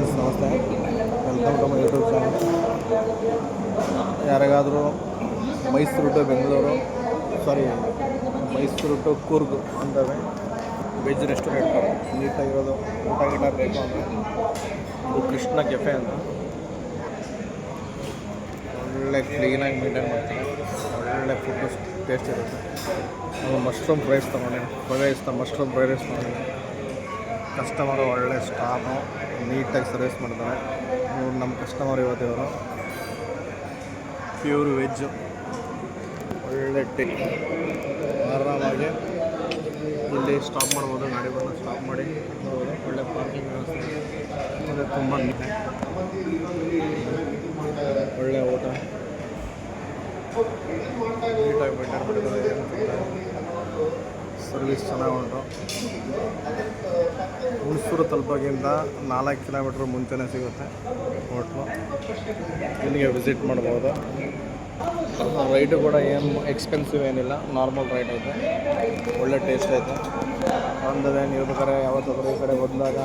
Friends, ನಮಸ್ತೆ. Welcome to my YouTube channel. ಯಾರಿಗಾದರೂ Mysuru to Bengaluru Mysuru to Coorg ಅಂತವೆ ವೆಜ್ ರೆಸ್ಟೋರೆಂಟು ನೀಟಾಗಿರೋದು ಊಟ ಗೀಟ ಬೇಕು ಅಂದರೆ ಇದು ಕೃಷ್ಣ ಕೆಫೆ ಅಂತ. ಒಳ್ಳೆ ಕ್ಲೀನಾಗಿ ಮೇಂಟೈನ್ ಮಾಡ್ತಾರೆ, ಒಳ್ಳೆ ಫುಡ್ಡು ಟೇಸ್ಟ್ ಇರುತ್ತೆ. ನಾವು ಮಶ್ರೂಮ್ ಫ್ರೈಸ್ ತೊಗೊಂಡೆ, ಮಶ್ರೂಮ್ ಫ್ರೈಡ್ ರೈಸ್ ತೊಗೊಂಡೆ. ಕಸ್ಟಮರು ಒಳ್ಳೆ ಸ್ಟಾಫು, ನೀಟಾಗಿ ಸರ್ವಿಸ್ ಮಾಡ್ತಾರೆ. ಇವ್ರು ನಮ್ಮ ಕಸ್ಟಮರ್ ಇವರು ಪ್ಯೂರ್ ವೆಜ್ಜು, ಒಳ್ಳೆ ಆರಾಮಾಗಿ ಇಲ್ಲಿ ಸ್ಟಾಪ್ ಮಾಡ್ಬೋದು. ಗಾಡಿ ಬಂದು ಸ್ಟಾಪ್ ಮಾಡಿ ನೋಡ್ಬೋದು. ಒಳ್ಳೆ ಪಾರ್ಕಿಂಗ್ ವ್ಯವಸ್ಥೆ ಮತ್ತು ತುಂಬ ಒಳ್ಳೆ ಊಟ ನೀಟಾಗಿ ಮೇಂಟೈನ್ ಮಾಡಿದ್ದಾರೆ. ಸರ್ವಿಸ್ ಚೆನ್ನಾಗಿ ಉಂಟು. ಹುಣಸೂರು ತಲುಪೋಕ್ಕಿಂತ 4 ಕಿಲೋಮೀಟ್ರ್ ಮುಂಚೆನೇ ಸಿಗುತ್ತೆ ಹೋಟ್ಲು. ಇಲ್ಲಿಗೆ ವಿಸಿಟ್ ಮಾಡ್ಬೋದು. ರೈಟು ಕೂಡ ಏನು ಎಕ್ಸ್ಪೆನ್ಸಿವ್ ಏನಿಲ್ಲ, ನಾರ್ಮಲ್ ರೈಟ್ ಐತೆ, ಒಳ್ಳೆ ಟೇಸ್ಟ್ ಐತೆ. ಅಂದರೆ ನೀವು ಬೇಕಾದ್ರೆ ಯಾವತ್ತಾದರೂ ಈ ಕಡೆ ಬಂದಾಗ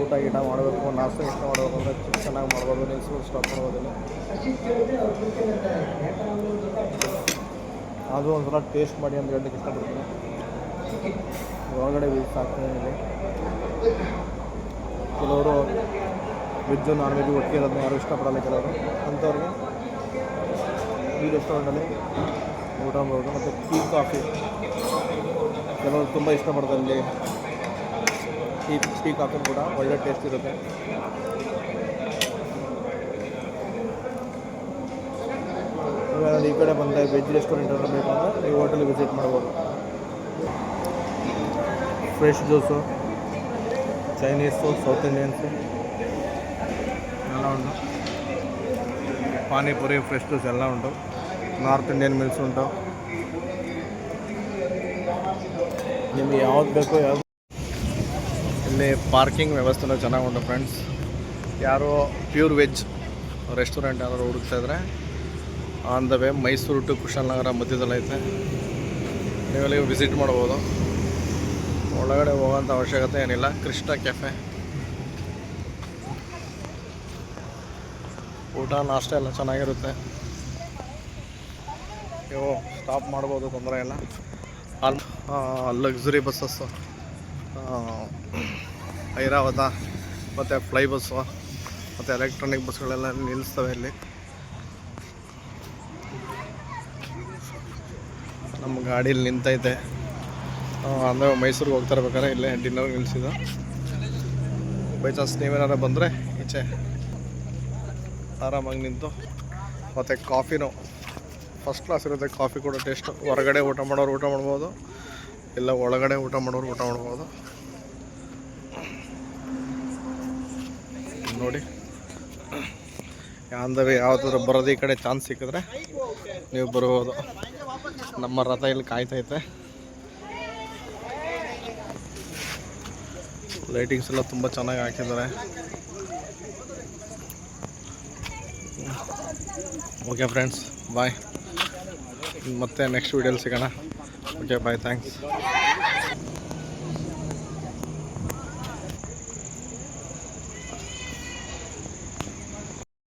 ಊಟ ಗೀಟ ಮಾಡಬೇಕು, ನಾಷ್ಟ ಇಷ್ಟ ಮಾಡಬೇಕು ಅಂದರೆ ಚೆನ್ನಾಗಿ ಮಾಡ್ಬೋದು. ನಿಲ್ಸ್ಬೋದು, ಸ್ಟಾಪ್ ಮಾಡ್ಬೋದಿಲ್ಲ. ಅದು ಒಂಥರ ಟೇಸ್ಟ್ ಮಾಡಿ ಅಂತ ಹೇಳಲಿಕ್ಕೆ ಇಷ್ಟಪಡ್ತೀನಿ. ಹೊರಗಡೆ ವೀಕ್ಸ್ ಆಗ್ತಾಯಿದೆ. ಕೆಲವರು ವೆಜ್ಜು ನಾನ್ ವೆಜ್ ಒಟ್ಟಿಗೆ ಇರೋದನ್ನ ಯಾರು ಇಷ್ಟಪಡಲ್ಲ. ಕೆಲವರು ಅಂಥವ್ರಿಗೆ ಈ ರೆಸ್ಟೋರೆಂಟಲ್ಲಿ ಊಟ ಮಾಡ್ಬೋದು. ಮತ್ತು ಕಾಫಿ ಕೆಲವರು ತುಂಬ ಇಷ್ಟಪಡ್ತಾರೆ. ಇಲ್ಲಿ ಕಾಫಿ ಕೂಡ ಒಳ್ಳೆ ಟೇಸ್ಟ್ ಇರುತ್ತೆ. ಇವಾಗ ಈ ಕಡೆ ಬಂದರೆ ವೆಜ್ ರೆಸ್ಟೋರೆಂಟ್ ಅಂತ ಬೇಕಂದರೆ ಈ ಹೋಟೆಲ್ ವಿಸಿಟ್ ಮಾಡ್ಬೋದು. Fresh juice, Chinese, south Indians ಎಲ್ಲ ಉಂಟು. ಪಾನಿಪುರಿ, ಫ್ರೆಶ್ ಜ್ಯೂಸ್ ಎಲ್ಲ ಉಂಟು. ನಾರ್ತ್ ಇಂಡಿಯನ್ ಮೀಲ್ಸ್ ಉಂಟು. ನಿಮಗೆ ಯಾವ್ದು ಬೇಕೋ ಯಾವ್ದು. ಇಲ್ಲಿ ಪಾರ್ಕಿಂಗ್ ವ್ಯವಸ್ಥೆನೂ ಚೆನ್ನಾಗಿ ಉಂಟು ಫ್ರೆಂಡ್ಸ್. ಯಾರು ಪ್ಯೂರ್ ವೆಜ್ ರೆಸ್ಟೋರೆಂಟ್ ಯಾರು ಹುಡುಕ್ತಾಯಿದ್ರೆ on the way Mysuru to Kushalnagar ಮಧ್ಯದಲ್ಲೈತೆ. ನೀವೆಲ್ಲಿಗೆ ವಿಸಿಟ್ ಮಾಡ್ಬೋದು. ಒಳಗಡೆ ಹೋಗೋಂಥ ಅವಶ್ಯಕತೆ ಏನಿಲ್ಲ. ಕೃಷ್ಣ ಕೆಫೆ ಊಟ ನಾಷ್ಟ ಎಲ್ಲ ಚೆನ್ನಾಗಿರುತ್ತೆ. ನೀವು ಸ್ಟಾಪ್ ಮಾಡ್ಬೋದು, ತೊಂದರೆ ಇಲ್ಲ. ಲಕ್ಸುರಿ ಬಸ್ಸಸ್ಸು, ಐರಾವತ ಮತ್ತು ಫ್ಲೈ ಬಸ್ಸು ಮತ್ತು ಎಲೆಕ್ಟ್ರಾನಿಕ್ ಬಸ್ಗಳೆಲ್ಲ ನಿಲ್ಲಿಸ್ತವೆ ಇಲ್ಲಿ. ನಮ್ಮ ಗಾಡೀಲಿ ನಿಂತೈತೆ. ಅಂದರೆ ಮೈಸೂರಿಗೆ ಹೋಗ್ತಾ ಇರ್ಬೇಕಾದ್ರೆ ಇಲ್ಲೇ ಡಿನ್ನರ್ಗೆ ನಿಲ್ಲಿಸಿದ್ದು. ಬೈ ಚಾನ್ಸ್ ನೀವೇನಾರು ಬಂದರೆ ಈಚೆ ಆರಾಮಾಗಿ ನಿಂತು. ಮತ್ತು ಕಾಫಿನೂ ಫಸ್ಟ್ ಕ್ಲಾಸ್ ಇರುತ್ತೆ. ಕಾಫಿ ಕೂಡ ಟೇಸ್ಟು. ಹೊರಗಡೆ ಊಟ ಮಾಡೋರು ಊಟ ಮಾಡ್ಬೋದು, ಇಲ್ಲ ಒಳಗಡೆ ಊಟ ಮಾಡೋರು ಊಟ ಮಾಡ್ಬೋದು. ನೋಡಿ, ಅಂದರೆ ಯಾವುದಾದ್ರು ಬರೋದು ಈ ಕಡೆ ಚಾನ್ಸ್ ಸಿಕ್ಕಿದ್ರೆ ನೀವು ಬರ್ಬೋದು. ನಮ್ಮ ರಥ ಇಲ್ಲಿ ಕಾಯ್ತೈತೆ. ಲೈಟಿಂಗ್ಸ್ ಎಲ್ಲ ತುಂಬ ಚೆನ್ನಾಗಿ ಹಾಕಿದ್ದಾರೆ. Okay friends, bye. ಮತ್ತೆ ನೆಕ್ಸ್ಟ್ ವೀಡಿಯೋಲಿ ಸಿಗೋಣ. Okay bye, thanks.